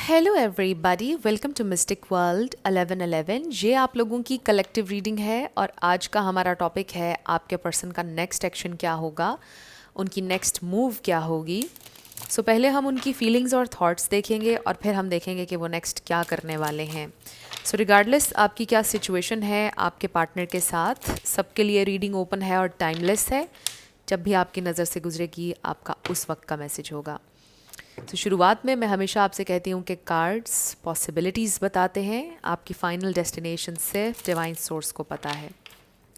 Hello everybody, welcome to mystic world 1111। ये आप लोगों की कलेक्टिव रीडिंग है और आज का हमारा टॉपिक है आपके पर्सन का नेक्स्ट एक्शन क्या होगा, उनकी नेक्स्ट मूव क्या होगी। सो पहले हम उनकी फीलिंग्स और थॉट्स देखेंगे और फिर हम देखेंगे कि वो नेक्स्ट क्या करने वाले हैं। सो रिगार्डलेस आपकी क्या सिचुएशन है आपके पार्टनर के साथ, सबके लिए रीडिंग ओपन है और टाइमलेस है। जब भी आपकी नज़र से गुजरेगी आपका उस वक्त का मैसेज होगा। तो शुरुआत में मैं हमेशा आपसे कहती हूँ कि कार्ड्स पॉसिबिलिटीज़ बताते हैं, आपकी फ़ाइनल डेस्टिनेशन सिर्फ डिवाइन सोर्स को पता है।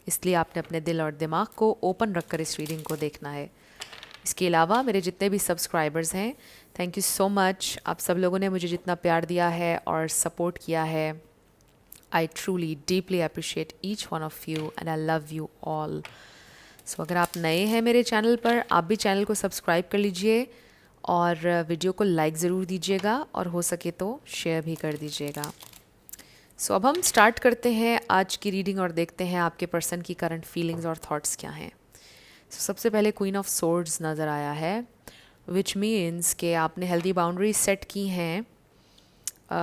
इसलिए आपने अपने दिल और दिमाग को ओपन रखकर इस रीडिंग को देखना है। इसके अलावा मेरे जितने भी सब्सक्राइबर्स हैं, थैंक यू सो मच। आप सब लोगों ने मुझे जितना प्यार दिया है और सपोर्ट किया है, I truly deeply appreciate each one of you and I love you all. So अगर आप नए हैं मेरे चैनल पर, आप भी चैनल को सब्सक्राइब कर लीजिए और वीडियो को लाइक ज़रूर दीजिएगा और हो सके तो शेयर भी कर दीजिएगा। सो अब हम स्टार्ट करते हैं आज की रीडिंग और देखते हैं आपके पर्सन की करंट फीलिंग्स और थॉट्स क्या हैं। सबसे पहले क्वीन ऑफ सोर्ड्स नज़र आया है, विच मीन्स कि आपने हेल्दी बाउंड्रीज सेट की हैं।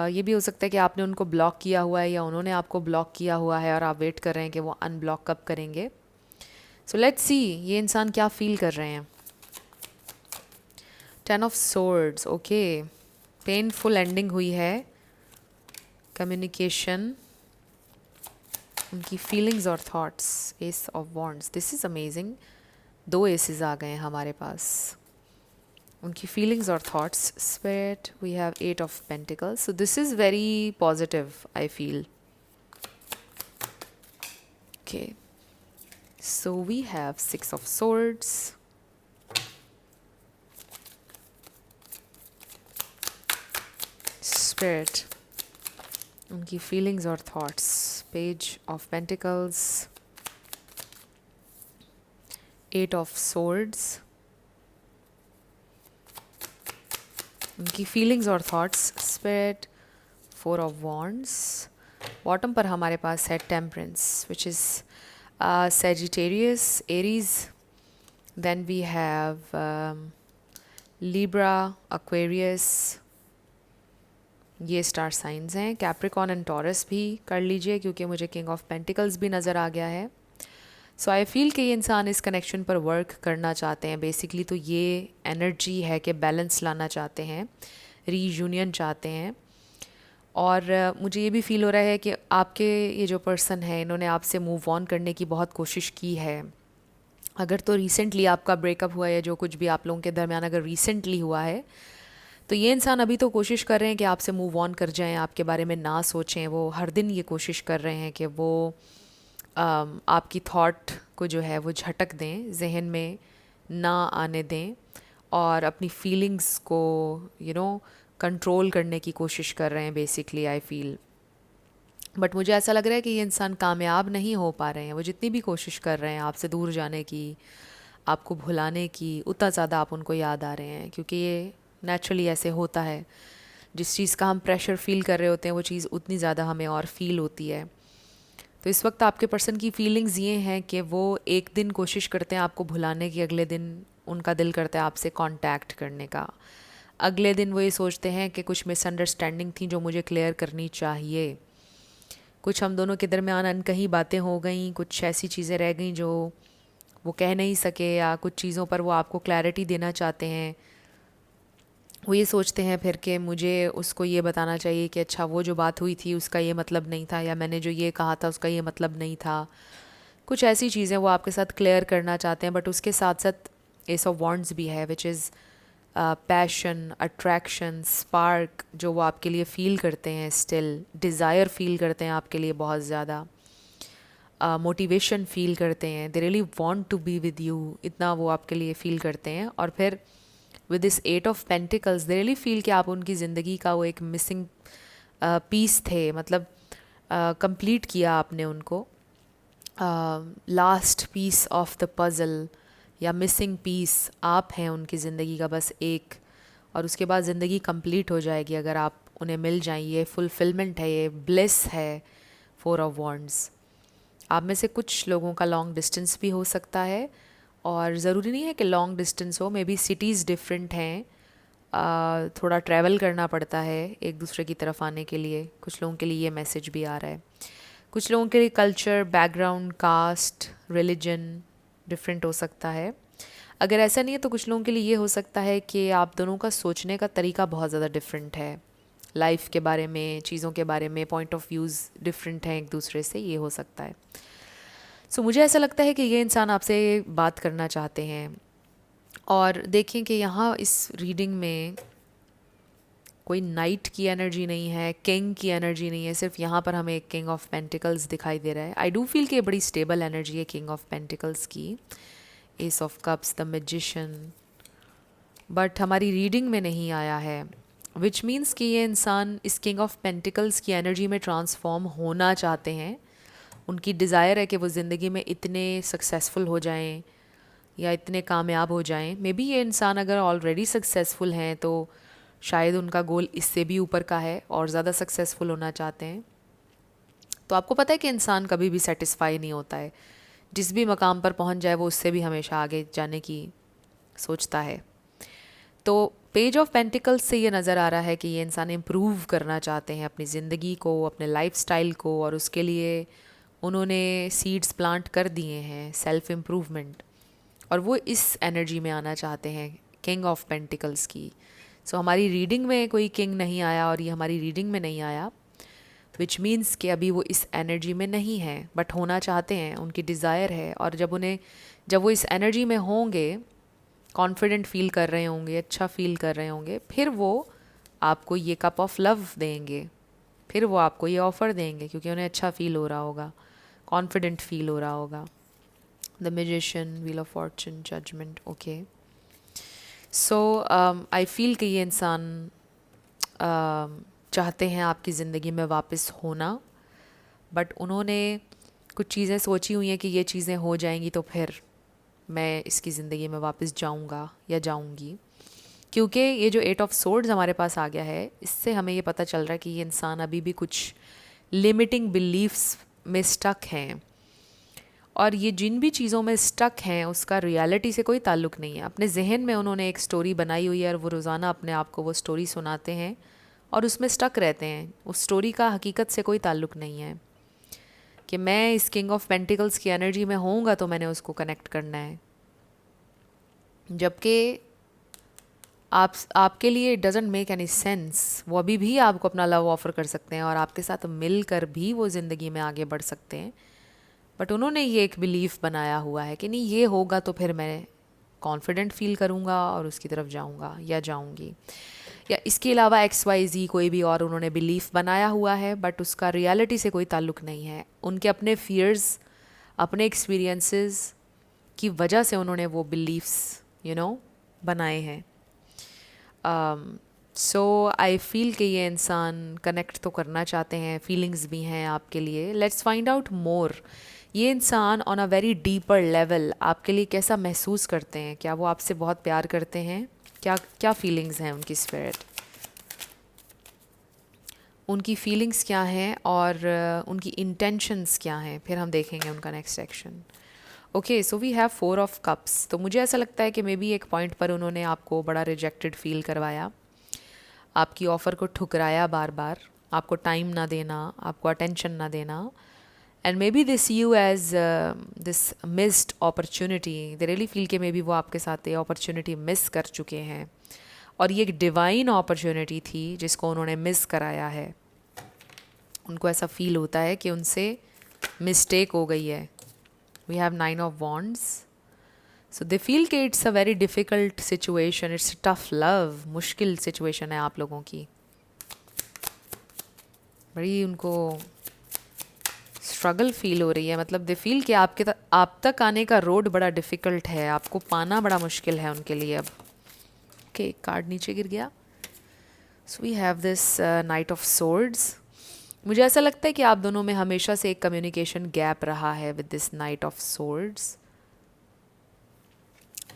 ये भी हो सकता है कि आपने उनको ब्लॉक किया हुआ है या उन्होंने आपको ब्लॉक किया हुआ है और आप वेट कर रहे हैं कि वो अनब्लॉक कब करेंगे। सो लेट्स सी ये इंसान क्या फील कर रहे हैं। 10 of swords, okay, painful ending हुई है, कम्युनिकेशन, उनकी फीलिंग्स और thoughts. Ace of wands, this is amazing, दो एसेस आ गए हैं हमारे पास। उनकी फीलिंग्स और thoughts, spirit, we have 8 of pentacles, so this is very positive I feel. Okay, so we have 6 of swords, spirit, उनकी फीलिंग्स और thoughts, page of pentacles, 8 of swords, उनकी फीलिंग्स और thoughts, spirit, 4 of wands. Bottom पर हमारे पास है temperance, which is Sagittarius, Aries. Then we have Libra, Aquarius, ये star science हैं। कैप्रिकॉन एंड टॉरस भी कर लीजिए क्योंकि मुझे किंग ऑफ पेंटिकल्स भी नज़र आ गया है। सो आई फील कि ये इंसान इस कनेक्शन पर वर्क करना चाहते हैं। बेसिकली तो ये एनर्जी है कि बैलेंस लाना चाहते हैं, रीयूनियन चाहते हैं। और मुझे ये भी फील हो रहा है कि आपके ये जो पर्सन है, इन्होंने आपसे मूव ऑन करने की बहुत कोशिश की है। अगर तो रिसेंटली आपका ब्रेकअप हुआ है, जो कुछ भी आप लोगों के दरमियान अगर रिसेंटली हुआ है, तो ये इंसान अभी तो कोशिश कर रहे हैं कि आपसे मूव ऑन कर जाएं, आपके बारे में ना सोचें। वो हर दिन ये कोशिश कर रहे हैं कि वो आपकी थॉट को जो है वो झटक दें, जहन में ना आने दें और अपनी फीलिंग्स को कंट्रोल करने की कोशिश कर रहे हैं बेसिकली आई फील। बट मुझे ऐसा लग रहा है कि ये इंसान कामयाब नहीं हो पा रहे हैं। वो जितनी भी कोशिश कर रहे हैं आपसे दूर जाने की, आपको भुलाने की, उतना ज़्यादा आप उनको याद आ रहे हैं, क्योंकि ये नेचुरली ऐसे होता है। जिस चीज़ का हम प्रेशर फील कर रहे होते हैं वो चीज़ उतनी ज़्यादा हमें और फील होती है। तो इस वक्त आपके पर्सन की फीलिंग्स ये हैं कि वो एक दिन कोशिश करते हैं आपको भुलाने की, अगले दिन उनका दिल करता है आपसे कांटेक्ट करने का। अगले दिन वो ये सोचते हैं कि कुछ मिसअंडरस्टैंडिंग थी जो मुझे क्लियर करनी चाहिए, कुछ हम दोनों के दरमियान अनकही बातें हो गई, कुछ ऐसी चीज़ें रह गई जो वो कह नहीं सके, या कुछ चीज़ों पर वो आपको क्लैरिटी देना चाहते हैं। वो ये सोचते हैं फिर कि मुझे उसको ये बताना चाहिए कि अच्छा वो जो बात हुई थी उसका ये मतलब नहीं था, या मैंने जो ये कहा था उसका ये मतलब नहीं था। कुछ ऐसी चीज़ें वो आपके साथ क्लियर करना चाहते हैं। बट उसके साथ साथ एस ऑफ वॉन्ड्स भी है, which is passion, attraction, spark, जो वो आपके लिए फ़ील करते हैं, स्टिल डिज़ायर फ़ील करते हैं आपके लिए बहुत ज़्यादा, मोटिवेशन फ़ील करते हैं, they really want to be with you, इतना वो आपके लिए फ़ील करते हैं। और फिर with this 8 of pentacles they really feel कि आप उनकी ज़िंदगी का वो एक मिसिंग पीस थे, मतलब कंप्लीट किया आपने उनको, last piece of the puzzle या मिसिंग पीस आप हैं उनकी ज़िंदगी का, बस एक। और उसके बाद ज़िंदगी कंप्लीट हो जाएगी अगर आप उन्हें मिल जाएं। ये फुलफिलमेंट है, ये ब्लिस है, 4 ऑफ वॉन्ड्स। आप में से कुछ लोगों का लॉन्ग डिस्टेंस भी हो सकता है, और ज़रूरी नहीं है कि लॉन्ग डिस्टेंस हो, मे बी सिटीज़ डिफरेंट हैं, थोड़ा ट्रैवल करना पड़ता है एक दूसरे की तरफ आने के लिए। कुछ लोगों के लिए ये मैसेज भी आ रहा है। कुछ लोगों के लिए culture, background, caste, religion different हो सकता है। अगर ऐसा नहीं है तो कुछ लोगों के लिए ये हो सकता है कि आप दोनों का सोचने का तरीका बहुत ज़्यादा डिफरेंट है। लाइफ के बारे में, चीज़ों के बारे में पॉइंट ऑफ व्यूज़ डिफरेंट हैं एक दूसरे से, ये हो सकता है। सो मुझे ऐसा लगता है कि ये इंसान आपसे बात करना चाहते हैं। और देखें कि यहाँ इस रीडिंग में कोई नाइट की एनर्जी नहीं है, किंग की एनर्जी नहीं है, सिर्फ यहाँ पर हमें एक किंग ऑफ पेंटिकल्स दिखाई दे रहा है। आई डू फील कि ये बड़ी स्टेबल एनर्जी है किंग ऑफ पेंटिकल्स की। S of cups, the magician, but हमारी रीडिंग में नहीं आया है, विच मीन्स कि ये इंसान इस किंग ऑफ पेंटिकल्स की एनर्जी में ट्रांसफॉर्म होना चाहते हैं। उनकी डिज़ायर है कि वो ज़िंदगी में इतने सक्सेसफुल हो जाएं या इतने कामयाब हो जाएं। मे बी ये इंसान अगर ऑलरेडी सक्सेसफुल हैं तो शायद उनका गोल इससे भी ऊपर का है और ज़्यादा सक्सेसफुल होना चाहते हैं। तो आपको पता है कि इंसान कभी भी सेटिस्फाई नहीं होता है, जिस भी मकाम पर पहुंच जाए वो उससे भी हमेशा आगे जाने की सोचता है। तो पेज ऑफ पेंटिकल्स से ये नज़र आ रहा है कि ये इंसान इम्प्रूव करना चाहते हैं अपनी ज़िंदगी को, अपने लाइफस्टाइल को, और उसके लिए उन्होंने सीड्स प्लांट कर दिए हैं, सेल्फ इम्प्रूवमेंट, और वो इस एनर्जी में आना चाहते हैं किंग ऑफ पेंटिकल्स की। सो हमारी रीडिंग में कोई किंग नहीं आया और ये हमारी रीडिंग में नहीं आया, विच मीन्स कि अभी वो इस एनर्जी में नहीं है, बट होना चाहते हैं, उनकी डिज़ायर है। और जब वो इस एनर्जी में होंगे, कॉन्फिडेंट फील कर रहे होंगे, अच्छा फील कर रहे होंगे, फिर वो आपको ये कप ऑफ लव देंगे, फिर वो आपको ये ऑफ़र देंगे, क्योंकि उन्हें अच्छा फील हो रहा होगा, कॉन्फिडेंट फील हो रहा होगा। The magician, wheel of fortune, judgment. Okay, so I feel कि ये इंसान चाहते हैं आपकी ज़िंदगी में वापस होना, बट उन्होंने कुछ चीज़ें सोची हुई हैं कि ये चीज़ें हो जाएंगी तो फिर मैं इसकी ज़िंदगी में वापस जाऊंगा या जाऊंगी। क्योंकि ये जो 8 ऑफ सोर्ड्स हमारे पास आ गया है, इससे हमें ये पता चल रहा है कि ये इंसान अभी भी कुछ लिमिटिंग बिलीफ्स में स्टक हैं, और ये जिन भी चीज़ों में स्टक हैं उसका रियलिटी से कोई ताल्लुक़ नहीं है। अपने जहन में उन्होंने एक स्टोरी बनाई हुई है और वो रोज़ाना अपने आप को वो स्टोरी सुनाते हैं और उसमें स्टक रहते हैं। उस स्टोरी का हकीकत से कोई ताल्लुक़ नहीं है कि मैं इस किंग ऑफ पेंटिकल्स की एनर्जी में होऊंगा तो मैंने उसको कनेक्ट करना है। जबकि आपके लिए it doesn't make any sense. वो अभी भी आपको अपना लव ऑफ़र कर सकते हैं और आपके साथ मिलकर भी वो ज़िंदगी में आगे बढ़ सकते हैं, बट उन्होंने ये एक बिलीफ बनाया हुआ है कि नहीं, ये होगा तो फिर मैं कॉन्फिडेंट फील करूँगा और उसकी तरफ जाऊँगा या जाऊँगी। या इसके अलावा XYZ कोई भी और उन्होंने बिलीफ बनाया हुआ है, बट उसका रियलिटी से कोई ताल्लुक़ नहीं है। उनके अपने फियर्स, अपने एक्सपीरियंसेस की वजह से उन्होंने वो बिलीफ्स बनाए हैं। सो आई फील कि ये इंसान कनेक्ट तो करना चाहते हैं, फीलिंग्स भी हैं आपके लिए। Let's find out more. ये इंसान on a very deeper level आपके लिए कैसा महसूस करते हैं? क्या वो आपसे बहुत प्यार करते हैं? क्या क्या फीलिंग्स हैं उनकी स्पिरिट, उनकी फीलिंग्स क्या हैं और उनकी इंटेंशंस क्या हैं? फिर हम देखेंगे उनका next section. Okay, so we have 4 of cups. तो मुझे ऐसा लगता है कि मे बी एक पॉइंट पर उन्होंने आपको बड़ा रिजेक्टेड फील करवाया, आपकी ऑफ़र को ठुकराया बार बार, आपको टाइम ना देना, आपको अटेंशन ना देना, and maybe they see you as this missed opportunity. They really feel कि मे बी वो आपके साथ ये अपॉर्चुनिटी मिस कर चुके हैं और ये एक डिवाइन अपॉर्चुनिटी थी जिसको उन्होंने मिस कराया है। उनको ऐसा फील होता है कि उनसे मिस्टेक हो गई है। We have 9 of wands. So they feel कि it's a very difficult situation, it's tough love. मुश्किल सिचुएशन है आप लोगों की, बड़ी उनको स्ट्रगल फील हो रही है। मतलब दे फील कि आप तक आने का रोड बड़ा डिफ़िकल्ट है, आपको पाना बड़ा मुश्किल है उनके लिए अब। ओके, कार्ड नीचे गिर गया। So we have this knight of swords. मुझे ऐसा लगता है कि आप दोनों में हमेशा से एक कम्युनिकेशन गैप रहा है with this knight of swords.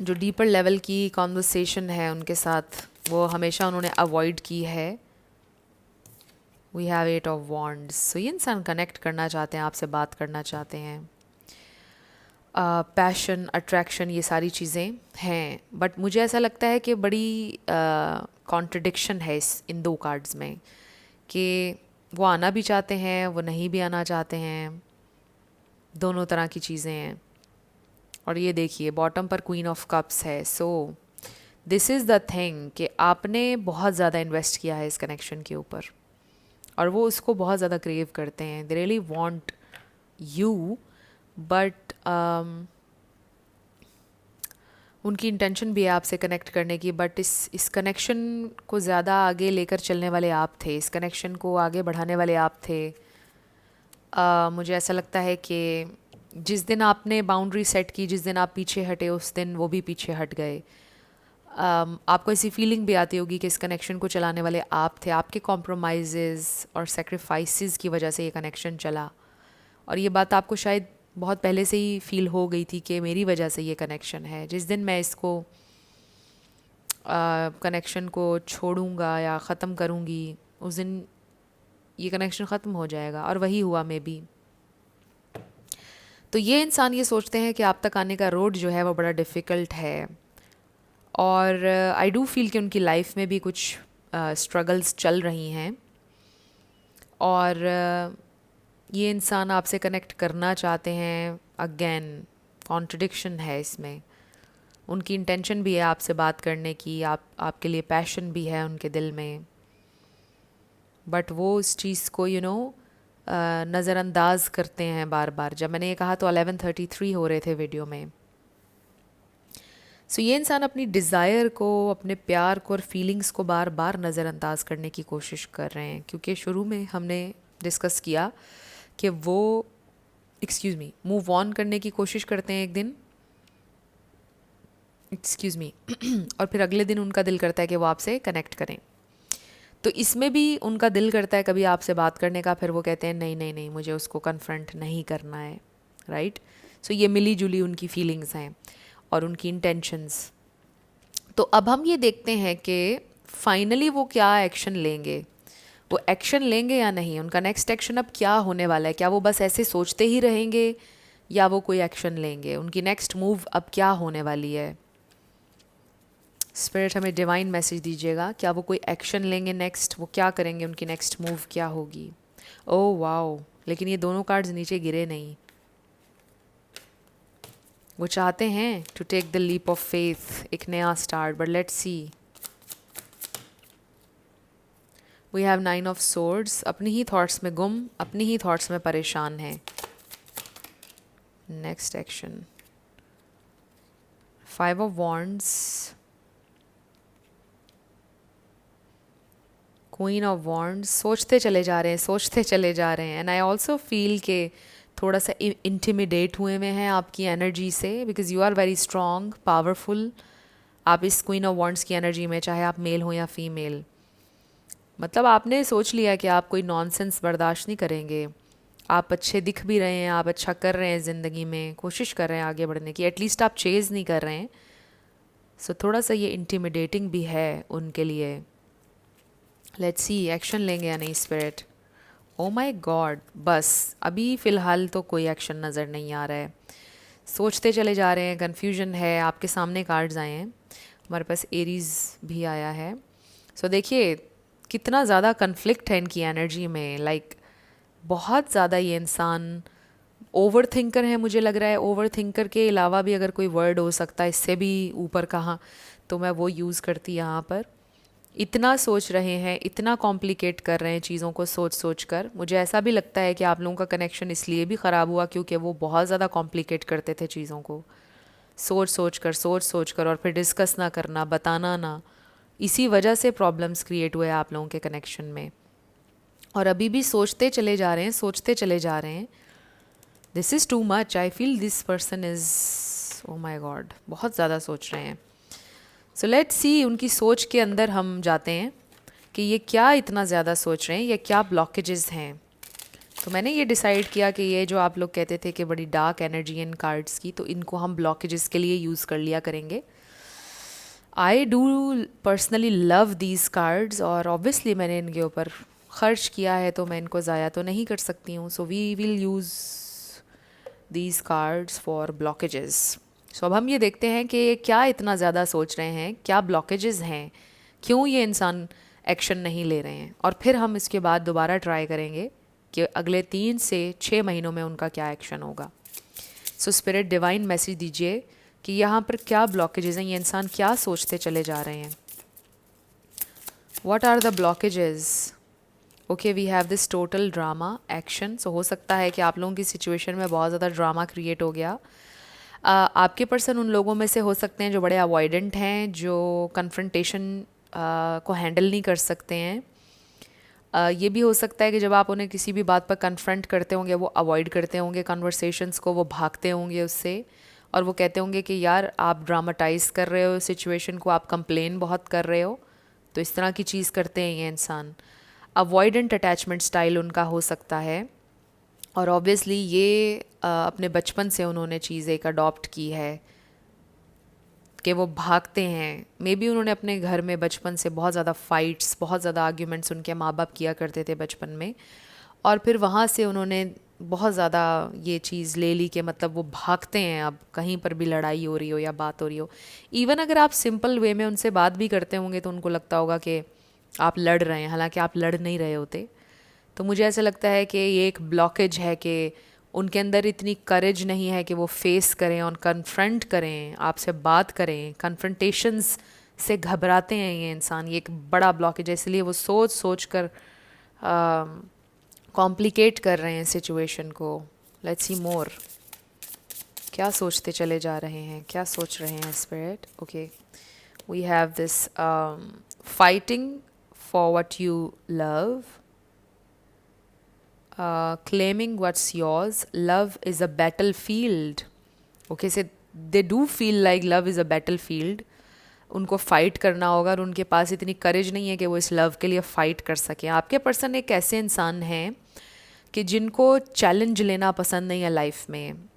जो डीपर लेवल की कॉन्वर्सेशन है उनके साथ, वो हमेशा उन्होंने अवॉइड की है। We have 8 of wands. So ये इंसान कनेक्ट करना चाहते हैं, आपसे बात करना चाहते हैं। पैशन, अट्रैक्शन, ये सारी चीज़ें हैं, बट मुझे ऐसा लगता है कि बड़ी कॉन्ट्रडिक्शन है इन दो कार्ड्स में कि वो आना भी चाहते हैं, वो नहीं भी आना चाहते हैं, दोनों तरह की चीज़ें हैं। और ये देखिए बॉटम पर क्वीन ऑफ कप्स है। सो दिस इज़ द थिंग कि आपने बहुत ज़्यादा इन्वेस्ट किया है इस कनेक्शन के ऊपर और वो उसको बहुत ज़्यादा क्रेव करते हैं। They really want you, but उनकी इंटेंशन भी है आपसे कनेक्ट करने की, बट इस कनेक्शन को ज़्यादा आगे लेकर चलने वाले आप थे, इस कनेक्शन को आगे बढ़ाने वाले आप थे। मुझे ऐसा लगता है कि जिस दिन आपने बाउंड्री सेट की, जिस दिन आप पीछे हटे, उस दिन वो भी पीछे हट गए। आपको ऐसी फीलिंग भी आती होगी कि इस कनेक्शन को चलाने वाले आप थे, आपके कॉम्प्रोमाइज़ और सेक्रीफाइसेस की वजह से ये कनेक्शन चला। और ये बात आपको शायद बहुत पहले से ही फील हो गई थी कि मेरी वजह से ये कनेक्शन है। जिस दिन मैं इसको कनेक्शन को छोड़ूंगा या ख़त्म करूँगी, उस दिन ये कनेक्शन ख़त्म हो जाएगा। और वही हुआ मे बी। तो ये इंसान ये सोचते हैं कि आप तक आने का रोड जो है वो बड़ा डिफ़िकल्ट है। और आई डू फील कि उनकी लाइफ में भी कुछ स्ट्रगल्स चल रही हैं और ये इंसान आपसे कनेक्ट करना चाहते हैं। अगेन कॉन्ट्रडिक्शन है इसमें। उनकी इंटेंशन भी है आपसे बात करने की, आपके लिए पैशन भी है उनके दिल में, बट वो उस चीज़ को नज़रअंदाज करते हैं बार बार। जब मैंने ये कहा तो 11:33 हो रहे थे वीडियो में। सो ये इंसान अपनी डिज़ायर को, अपने प्यार को और फीलिंग्स को बार बार नज़रअंदाज करने की कोशिश कर रहे हैं, क्योंकि शुरू में हमने डिस्कस किया कि वो मूव ऑन करने की कोशिश करते हैं एक दिन, और फिर अगले दिन उनका दिल करता है कि वो आपसे कनेक्ट करें। तो इसमें भी उनका दिल करता है कभी आपसे बात करने का, फिर वो कहते हैं नहीं नहीं नहीं, मुझे उसको कन्फ्रंट नहीं करना है, राइट। सो ये मिली जुली उनकी फीलिंग्स हैं और उनकी इंटेंशंस। तो अब हम ये देखते हैं कि फाइनली वो क्या एक्शन लेंगे, वो एक्शन लेंगे या नहीं। उनका नेक्स्ट एक्शन अब क्या होने वाला है? क्या वो बस ऐसे सोचते ही रहेंगे या वो कोई एक्शन लेंगे? उनकी नेक्स्ट मूव अब क्या होने वाली है? स्पिरिट हमें डिवाइन मैसेज दीजिएगा। क्या वो कोई एक्शन लेंगे नेक्स्ट? वो क्या करेंगे? उनकी नेक्स्ट मूव क्या होगी? ओह वाओ, लेकिन ये दोनों कार्ड्स नीचे गिरे नहीं। वो चाहते हैं to take the leap of faith, एक नया start, but let's see. We have 9 of swords. अपनी ही थॉट्स में गुम, अपनी ही थॉट्स में परेशान है। Next action 5 of wands, queen of wands. सोचते चले जा रहे हैं, सोचते चले जा रहे हैं। एंड आई ऑल्सो फील के थोड़ा सा इंटिमिडेट हुए हैं आपकी एनर्जी से, because you are very strong, powerful. आप इस क्वीन ऑफ वॉन्ड्स की एनर्जी में, चाहे आप मेल हो या फीमेल, मतलब आपने सोच लिया कि आप कोई नॉनसेंस बर्दाश्त नहीं करेंगे। आप अच्छे दिख भी रहे हैं, आप अच्छा कर रहे हैं ज़िंदगी में, कोशिश कर रहे हैं आगे बढ़ने की, एटलीस्ट आप चेज़ नहीं कर रहे हैं। सो थोड़ा सा ये इंटिमिडेटिंग भी है उनके लिए। लेट्स सी एक्शन लेंगे या नहीं स्पिरिट। ओ माय गॉड, बस अभी फ़िलहाल तो कोई एक्शन नज़र नहीं आ रहा है। सोचते चले जा रहे हैं, कन्फ्यूजन है। आपके सामने कार्ड्स आए हैं, हमारे पास एरीज़ भी आया है। सो देखिए कितना ज़्यादा कन्फ्लिक्ट है इनकी एनर्जी में। लाइक बहुत ज़्यादा ये इंसान ओवर थिंकर है। मुझे लग रहा है ओवर थिंकर के अलावा भी अगर कोई वर्ड हो सकता है इससे भी ऊपर कहाँ, तो मैं वो यूज़ करती यहाँ पर। इतना सोच रहे हैं, इतना कॉम्प्लिकेट कर रहे हैं चीज़ों को सोच सोच कर। मुझे ऐसा भी लगता है कि आप लोगों का कनेक्शन इसलिए भी ख़राब हुआ क्योंकि वो बहुत ज़्यादा कॉम्प्लिकेट करते थे चीज़ों को, सोच सोच कर और फिर डिस्कस ना करना, बताना ना। इसी वजह से प्रॉब्लम्स क्रिएट हुए आप लोगों के कनेक्शन में। और अभी भी सोचते चले जा रहे हैं, सोचते चले जा रहे हैं। This is too much. I feel this person is, oh my God, बहुत ज़्यादा सोच रहे हैं। सो लेट्स सी, उनकी सोच के अंदर हम जाते हैं कि ये क्या इतना ज़्यादा सोच रहे हैं, ये क्या ब्लॉकेजेस हैं। तो मैंने ये डिसाइड किया कि ये जो आप लोग कहते थे कि बड़ी डार्क एनर्जी इन कार्ड्स की, तो इनको हम ब्लॉकेजेस के लिए यूज़ कर लिया करेंगे। I do personally love these cards, और ऑब्वियसली मैंने इनके ऊपर ख़र्च किया है तो मैं इनको ज़ाया तो नहीं कर सकती हूँ। So we will use these cards for blockages. So अब हम ये देखते हैं कि क्या इतना ज़्यादा सोच रहे हैं, क्या ब्लॉकेजेस हैं, क्यों ये इंसान एक्शन नहीं ले रहे हैं, और फिर हम इसके बाद दोबारा ट्राई करेंगे कि अगले 3 से 6 महीनों में उनका क्या एक्शन होगा। सो स्पिरिट डिवाइन मैसेज दीजिए कि यहाँ पर क्या ब्लॉकेजेस हैं, ये इंसान क्या सोचते चले जा रहे हैं। What are the blockages? Okay, we have this total drama action. So हो सकता है कि आप लोगों की सिचुएशन में बहुत ज़्यादा ड्रामा क्रिएट हो गया। आपके पर्सन उन लोगों में से हो सकते हैं जो बड़े अवॉइडेंट हैं, जो कन्फ्रंटेशन को हैंडल नहीं कर सकते हैं। ये भी हो सकता है कि जब आप उन्हें किसी भी बात पर कन्फ्रंट करते होंगे वो अवॉइड करते होंगे कन्वर्सेशंस को, वो भागते होंगे उससे, और वो कहते होंगे कि यार आप ड्रामाटाइज कर रहे हो सिचुएशन को, आप कंप्लेन बहुत कर रहे हो। तो इस तरह की चीज़ करते हैं ये इंसान। अवॉइडेंट अटैचमेंट स्टाइल उनका हो सकता है, और ऑब्वियसली ये अपने बचपन से उन्होंने चीज़ एक अडॉप्ट की है कि वो भागते हैं। मे बी उन्होंने अपने घर में बचपन से बहुत ज़्यादा फ़ाइट्स, बहुत ज़्यादा आर्ग्यूमेंट्स उनके माँ बाप किया करते थे बचपन में, और फिर वहाँ से उन्होंने बहुत ज़्यादा ये चीज़ ले ली कि मतलब वो भागते हैं अब कहीं पर भी लड़ाई हो रही हो या बात हो रही हो। इवन अगर आप सिंपल वे में उनसे बात भी करते होंगे तो उनको लगता होगा कि आप लड़ रहे हैं, हालांकि आप लड़ नहीं रहे होते। तो मुझे ऐसा लगता है कि ये एक ब्लॉकेज है कि उनके अंदर इतनी करेज नहीं है कि वो फेस करें और कन्फ्रंट करें, आपसे बात करें। कन्फ्रंटेशंस से घबराते हैं ये इंसान, ये एक बड़ा ब्लॉकेज है, इसलिए वो सोच सोच कर कॉम्प्लिकेट कर रहे हैं सिचुएशन को। लेट्स सी मोर, क्या सोचते चले जा रहे हैं, क्या सोच रहे हैं spirit. Okay, we have this fighting for what you love, claiming what's yours, love is a battlefield. Okay, so they do feel like love is a battlefield. उनको फाइट करना होगा, और उनके पास इतनी करेज नहीं है कि वो इस लव के लिए फ़ाइट कर सकें। आपके पर्सन एक ऐसे इंसान हैं कि जिनको चैलेंज लेना पसंद नहीं है लाइफ में।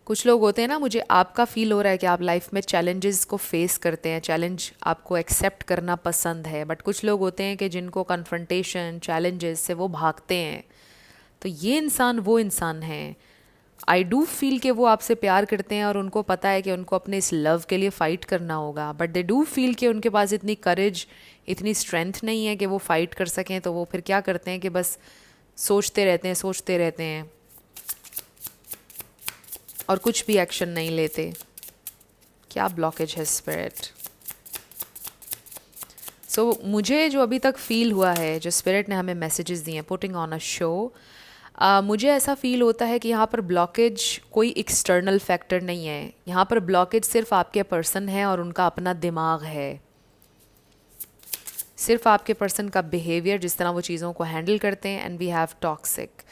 कुछ लोग होते हैं ना, मुझे आपका फील हो रहा है कि आप लाइफ में चैलेंजेस को फेस करते हैं, चैलेंज आपको एक्सेप्ट करना पसंद है, बट कुछ लोग होते हैं कि जिनको कन्फ्रंटेशन चैलेंजेस से वो भागते हैं। तो ये इंसान वो इंसान है, आई डू फील कि वो आपसे प्यार करते हैं और उनको पता है कि उनको अपने इस लव के लिए फ़ाइट करना होगा, बट दे डू फील कि उनके पास इतनी करेज, इतनी स्ट्रेंथ नहीं है कि वो फ़ाइट कर सकें। तो वो फिर क्या करते हैं कि बस सोचते रहते हैं, सोचते रहते हैं, और कुछ भी एक्शन नहीं लेते। क्या ब्लॉकेज है स्पिरिट? सो मुझे जो अभी तक फील हुआ है, जो स्पिरिट ने हमें मैसेजेस दिए हैं पुटिंग ऑन अ शो, मुझे ऐसा फील होता है कि यहाँ पर ब्लॉकेज कोई एक्सटर्नल फैक्टर नहीं है। यहाँ पर ब्लॉकेज सिर्फ आपके पर्सन है और उनका अपना दिमाग है, सिर्फ आपके पर्सन का बिहेवियर, जिस तरह वो चीज़ों को हैंडल करते हैं। And we have toxic.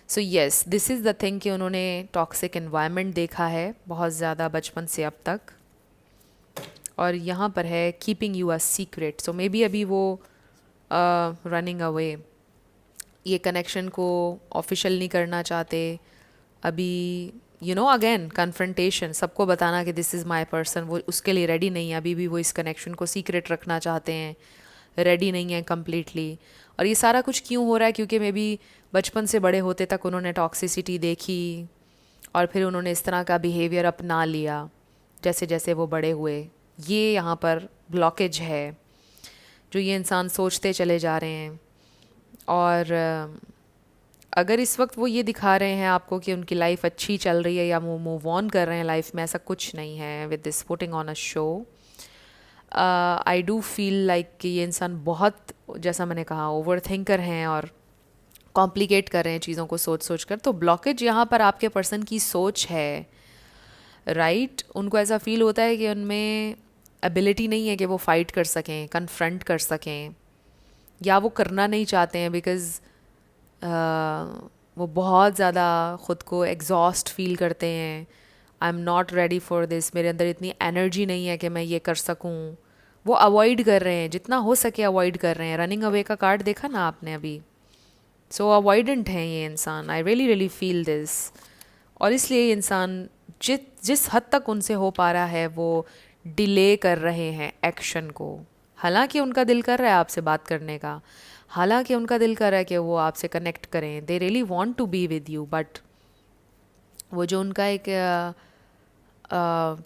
So yes, this is the thing कि उन्होंने टॉक्सिक एनवायरनमेंट देखा है बहुत ज़्यादा बचपन से अब तक, और यहाँ पर है keeping you a secret. So may be अभी वो रनिंग अवे, ये कनेक्शन को ऑफिशियल नहीं करना चाहते अभी। यू नो, अगेन कन्फ्रंटेशन, सबको बताना कि दिस इज़ माई पर्सन, वो उसके लिए रेडी नहीं है अभी भी। वो इस कनेक्शन को सीक्रेट रखना चाहते हैं, रेडी नहीं है कम्प्लीटली। और ये सारा कुछ क्यों हो रहा है? क्योंकि मे बी बचपन से बड़े होते तक उन्होंने टॉक्सिसिटी देखी, और फिर उन्होंने इस तरह का बिहेवियर अपना लिया जैसे जैसे वो बड़े हुए। ये यहाँ पर ब्लॉकेज है जो ये इंसान सोचते चले जा रहे हैं। और अगर इस वक्त वो ये दिखा रहे हैं आपको कि उनकी लाइफ अच्छी चल रही है या वो मूव ऑन कर रहे हैं लाइफ में, ऐसा कुछ नहीं है। With this putting on a show, I do feel like कि ये इंसान बहुत, जैसा मैंने कहा, ओवर थिंकर हैं और कॉम्प्लिकेट कर रहे हैं चीज़ों को सोच सोच कर। तो ब्लॉकेज यहाँ पर आपके पर्सन की सोच है, राइट? उनको ऐसा फील होता है कि उनमें एबिलिटी नहीं है कि वो फाइट कर सकें, कन्फ्रंट कर सकें, या वो करना नहीं चाहते हैं बिकॉज़ वो बहुत ज़्यादा ख़ुद को एग्जॉस्ट फील करते हैं। I am not ready for this, मेरे अंदर इतनी एनर्जी नहीं है कि मैं ये कर सकूं। वो अवॉइड कर रहे हैं, जितना हो सके अवॉइड कर रहे हैं। रनिंग अवे का कार्ड देखा ना आपने अभी। सो अवॉइडेंट हैं ये इंसान, I really really feel this. और इसलिए ये इंसान जिस हद तक उनसे हो पा रहा है वो डिले कर रहे हैं एक्शन को। हालांकि उनका दिल कर रहा है आपसे बात करने का, हालांकि उनका दिल कर रहा है कि वो आपसे कनेक्ट करें, they really want to be with you, but वो जो उनका एक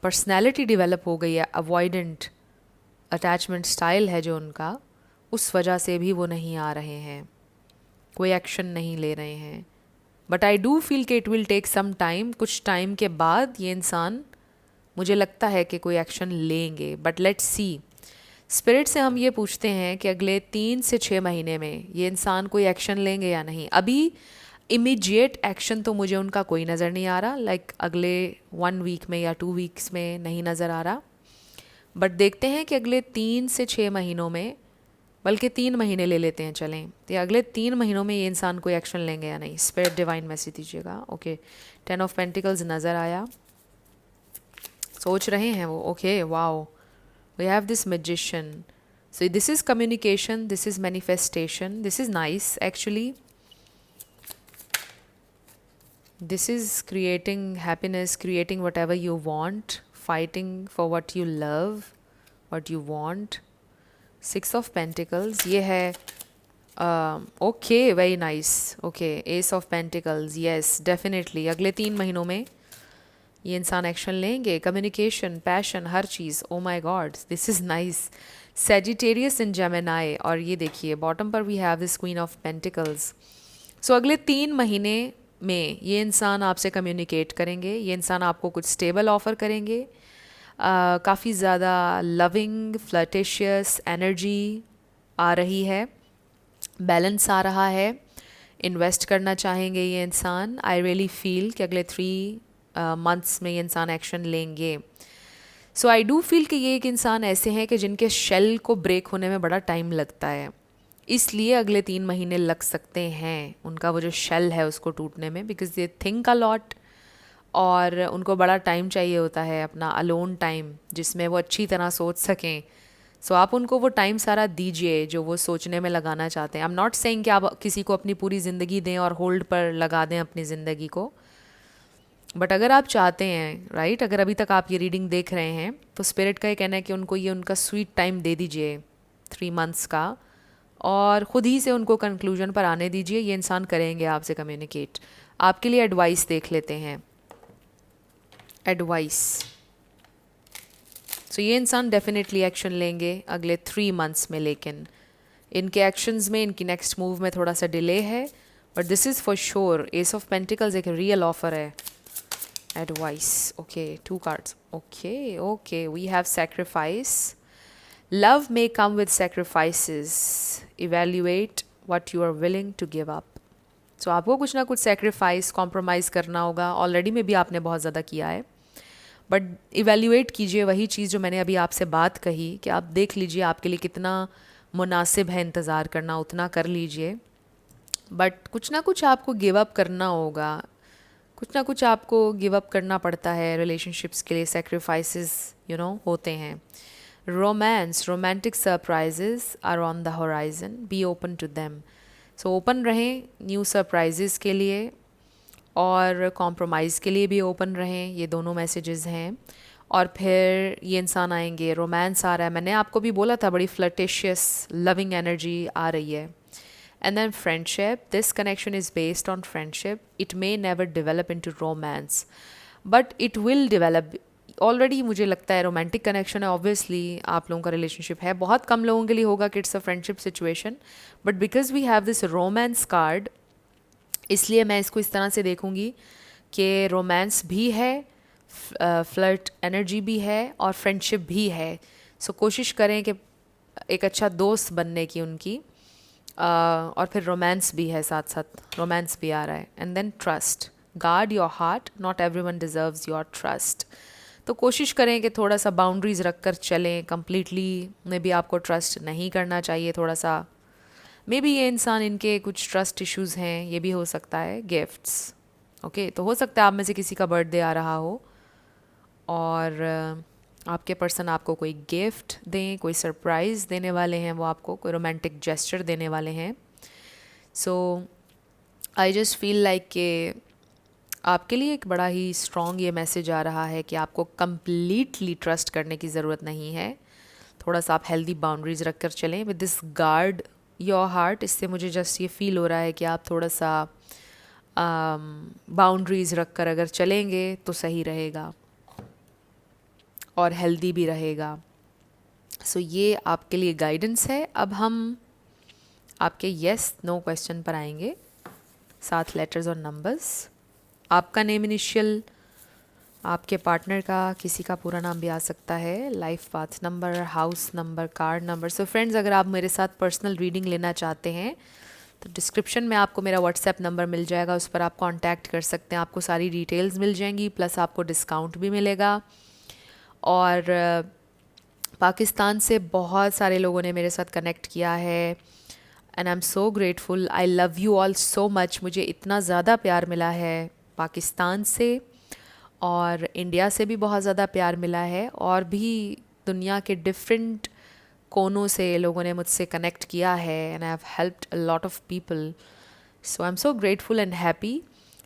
पर्सनैलिटी डेवलप हो गई है अवॉइडेंट, अटैचमेंट स्टाइल है जो उनका, उस वजह से भी वो नहीं आ रहे हैं, कोई एक्शन नहीं ले रहे हैं. बट आई डू फील कि it will take some time, कुछ टाइम के बाद ये इंसान मुझे लगता है कि कोई एक्शन लेंगे. But let's C. स्पिरिट से हम ये पूछते हैं कि अगले 3 से 6 महीने में ये इंसान कोई एक्शन लेंगे या नहीं. अभी इमीडिएट एक्शन तो मुझे उनका कोई नज़र नहीं आ रहा, लाइक अगले 1 वीक में या 2 वीक्स में नहीं नज़र आ रहा. बट देखते हैं कि अगले 3 से 6 महीनों में, बल्कि 3 महीने ले लेते हैं चलें, तो अगले 3 महीनों में ये इंसान कोई एक्शन लेंगे या नहीं. स्पिरिट डिवाइन मैसेज दीजिएगा. ओके, 10 ऑफ पेंटिकल्स नज़र आया, सोच रहे हैं वो. Okay, wow, we have this magician. So this is communication, this is manifestation, this is nice actually. This is creating happiness, creating whatever you want, fighting for what you love, what you want. 6 of pentacles ये है. Okay, very nice. Okay, ace of pentacles, yes definitely अगले 3 महीनों में ये इंसान action लेंगे. Communication, passion, हर चीज़. Oh my god, this is nice. Sagittarius in Gemini. और ये देखिए बॉटम पर we have this queen of pentacles. So अगले 3 महीने में ये इंसान आपसे कम्युनिकेट करेंगे, ये इंसान आपको कुछ स्टेबल ऑफ़र करेंगे. काफ़ी ज़्यादा लविंग फ्लर्टिशियस एनर्जी आ रही है, बैलेंस आ रहा है, इन्वेस्ट करना चाहेंगे ये इंसान. आई रियली फील कि अगले 3 मंथ्स में ये इंसान एक्शन लेंगे. सो आई डू फील कि ये एक इंसान ऐसे हैं कि जिनके शेल को ब्रेक होने में बड़ा टाइम लगता है, इसलिए अगले 3 महीने लग सकते हैं उनका वो जो शेल है उसको टूटने में, because they think a lot और उनको बड़ा टाइम चाहिए होता है, अपना अलोन टाइम, जिसमें वो अच्छी तरह सोच सकें. सो आप उनको वो टाइम सारा दीजिए जो वो सोचने में लगाना चाहते हैं. आई एम नॉट सेइंग कि आप किसी को अपनी पूरी ज़िंदगी दें और होल्ड पर लगा दें अपनी ज़िंदगी को. बट अगर आप चाहते हैं, राइट, अगर अभी तक आप ये रीडिंग देख रहे हैं तो स्पिरिट का ये कहना है कि उनको ये उनका स्वीट टाइम दे दीजिए 3 मंथ्स का, और ख़ुद ही से उनको कंक्लूजन पर आने दीजिए. ये इंसान करेंगे आपसे कम्युनिकेट. आपके लिए एडवाइस देख लेते हैं. एडवाइस. सो ये इंसान डेफिनेटली एक्शन लेंगे अगले 3 मंथ्स में, लेकिन इनके एक्शंस में, इनकी नेक्स्ट मूव में थोड़ा सा डिले है. But this is for sure. Ace of pentacles एक रियल ऑफर है. Advice. Okay, 2 cards. Okay okay, we have sacrifice. Love may come with sacrifices. Evaluate what you are willing to give up. So आपको कुछ ना कुछ sacrifice, compromise करना होगा. Already में भी आपने बहुत ज़्यादा किया है, बट इवेल्युएट कीजिए वही चीज़ जो मैंने अभी आपसे बात कही, कि आप देख लीजिए आपके लिए कितना मुनासिब है इंतज़ार करना, उतना कर लीजिए. बट कुछ ना कुछ आपको गिव अप करना होगा, कुछ ना कुछ आपको गिव अप करना पड़ता है रिलेशनशिप्स के लिए. सेक्रीफाइसेस होते हैं. Romance, romantic surprises are on the horizon. Be open to them. So open रहें न्यू सरप्राइजेस के लिए, और कॉम्प्रोमाइज़ के लिए भी ओपन रहें. ये दोनों मैसेजेस हैं. और फिर ये इंसान आएंगे. रोमांस आ रहा है, मैंने आपको भी बोला था, बड़ी फ्लर्टिशियस लविंग एनर्जी आ रही है. And then friendship, this connection is based on friendship. It may never develop into romance, but it will develop. Already मुझे लगता है रोमांटिक कनेक्शन है. ऑब्वियसली आप लोगों का रिलेशनशिप है, बहुत कम लोगों के लिए होगा कि it's a friendship situation, but because we have this romance card, इसलिए मैं इसको इस तरह से देखूंगी कि रोमांस भी है, फ्लर्ट एनर्जी भी है, और फ्रेंडशिप भी है. सो कोशिश करें कि एक अच्छा दोस्त बनने की उनकी. और फिर रोमांस भी है, साथ साथ रोमांस भी आ रहा है. And then trust. Guard your heart, not everyone deserves your trust. तो कोशिश करें कि थोड़ा सा बाउंड्रीज रख कर चलें. कम्प्लीटली में भी आपको ट्रस्ट नहीं करना चाहिए. थोड़ा सा मे बी ये इंसान, इनके कुछ ट्रस्ट इश्यूज़ हैं, ये भी हो सकता है. गिफ्ट्स, ओके, तो हो सकता है आप में से किसी का बर्थडे आ रहा हो और आपके पर्सन आपको कोई गिफ्ट दें, कोई सरप्राइज़ देने वाले हैं, वो आपको कोई रोमांटिक जेस्चर देने वाले हैं. सो आई जस्ट फील लाइक कि आपके लिए एक बड़ा ही स्ट्रॉन्ग ये मैसेज आ रहा है कि आपको कम्प्लीटली ट्रस्ट करने की ज़रूरत नहीं है. थोड़ा सा आप हेल्दी बाउंड्रीज रख कर चलें. With this guard your heart, इससे मुझे जस्ट ये फील हो रहा है कि आप थोड़ा सा बाउंड्रीज रख कर अगर चलेंगे तो सही रहेगा और हेल्दी भी रहेगा. सो ये आपके लिए गाइडेंस है। अब हम आपके येस नो क्वेश्चन पर आएंगे, 7 लेटर्स और नंबर्स। आपका नेम इनिशियल, आपके पार्टनर का, किसी का पूरा नाम भी आ सकता है, life path number, house number, card number. So friends, अगर आप मेरे साथ पर्सनल रीडिंग लेना चाहते हैं तो डिस्क्रिप्शन में आपको मेरा व्हाट्सएप नंबर मिल जाएगा, उस पर आप कांटेक्ट कर सकते हैं। आपको सारी डिटेल्स मिल जाएंगी, प्लस आपको डिस्काउंट भी मिलेगा। और पाकिस्तान से बहुत सारे लोगों ने मेरे साथ कनेक्ट किया है and I am so grateful. I love you all so much. मुझे इतना ज़्यादा प्यार मिला है पाकिस्तान से, और इंडिया से भी बहुत ज़्यादा प्यार मिला है, और भी दुनिया के डिफरेंट कोनों से लोगों ने मुझसे कनेक्ट किया है and I have helped a lot of people. So I am so grateful and happy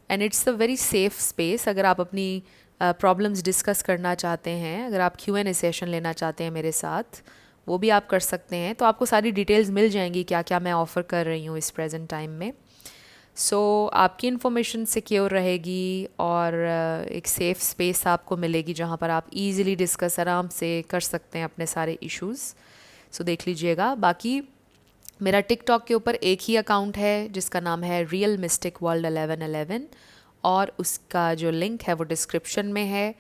and it's a very safe space. अगर आप अपनी प्रॉब्लम्स डिस्कस करना चाहते हैं, अगर आप Q&A सेशन लेना चाहते हैं मेरे साथ, वो भी आप कर सकते हैं। तो आपको सारी डिटेल्स मिल जाएंगी क्या क्या मैं ऑफ़र कर रही हूँ इस प्रेजेंट टाइम में। सो आपकी इन्फॉर्मेशन सिक्योर रहेगी और एक सेफ़ स्पेस आपको मिलेगी जहाँ पर आप इजीली डिस्कस आराम से कर सकते हैं अपने सारे इश्यूज़। सो देख लीजिएगा। बाकी मेरा टिकटॉक के ऊपर एक ही अकाउंट है जिसका नाम है रियल मिस्टिक वर्ल्ड 1111, और उसका जो लिंक है वो डिस्क्रिप्शन में है,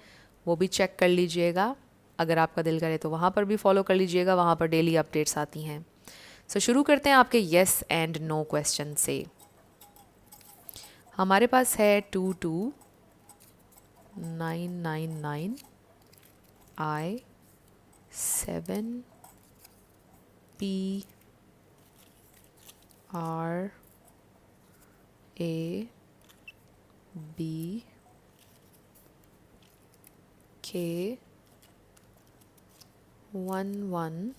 वो भी चेक कर लीजिएगा। अगर आपका दिल करे तो वहाँ पर भी फॉलो कर लीजिएगा, वहाँ पर डेली अपडेट्स आती हैं। सो शुरू करते हैं आपके येस एंड नो क्वेश्चन से। हमारे पास है 22999 I 7 P R A B K 11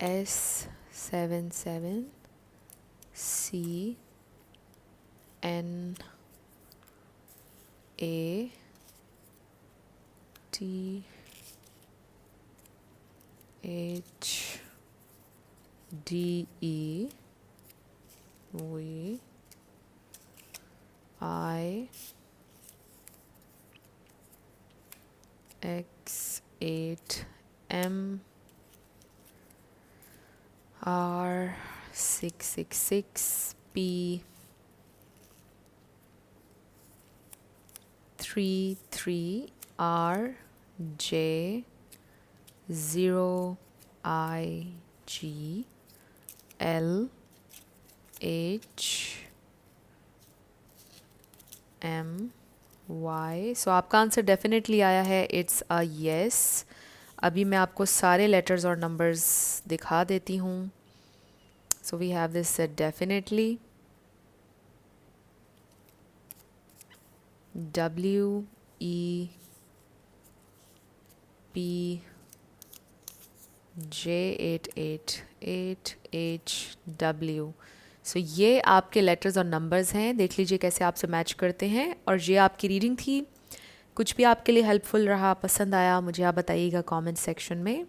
S 77 C N A T H D E V I X 8 M R 666 P 33 R J 0 I G L H M Y। सो आपका answer definitely आया है, it's a yes. अभी मैं आपको सारे letters और numbers दिखा देती हूँ। So we have this definitely W E P J8888HW। सो ये आपके लेटर्स और नंबर्स हैं, देख लीजिए कैसे आपसे मैच करते हैं। और ये आपकी रीडिंग थी। कुछ भी आपके लिए हेल्पफुल रहा, पसंद आया, मुझे आप बताइएगा कमेंट सेक्शन में।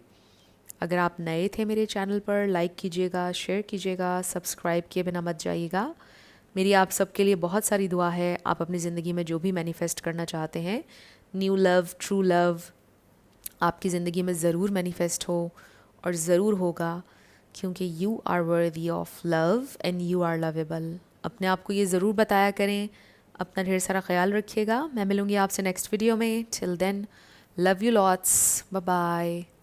अगर आप नए थे मेरे चैनल पर, लाइक कीजिएगा, शेयर कीजिएगा, सब्सक्राइब किए बिना मत जाइएगा। मेरी आप सबके लिए बहुत सारी दुआ है। आप अपनी ज़िंदगी में जो भी मैनिफेस्ट करना चाहते हैं, न्यू लव, ट्रू लव, आपकी ज़िंदगी में ज़रूर मैनिफेस्ट हो, और ज़रूर होगा, क्योंकि you are worthy of love and you are lovable. अपने आप को ये ज़रूर बताया करें। अपना ढेर सारा ख्याल रखिएगा। मैं मिलूँगी आपसे नेक्स्ट वीडियो में। Till then, love you lots, bye bye.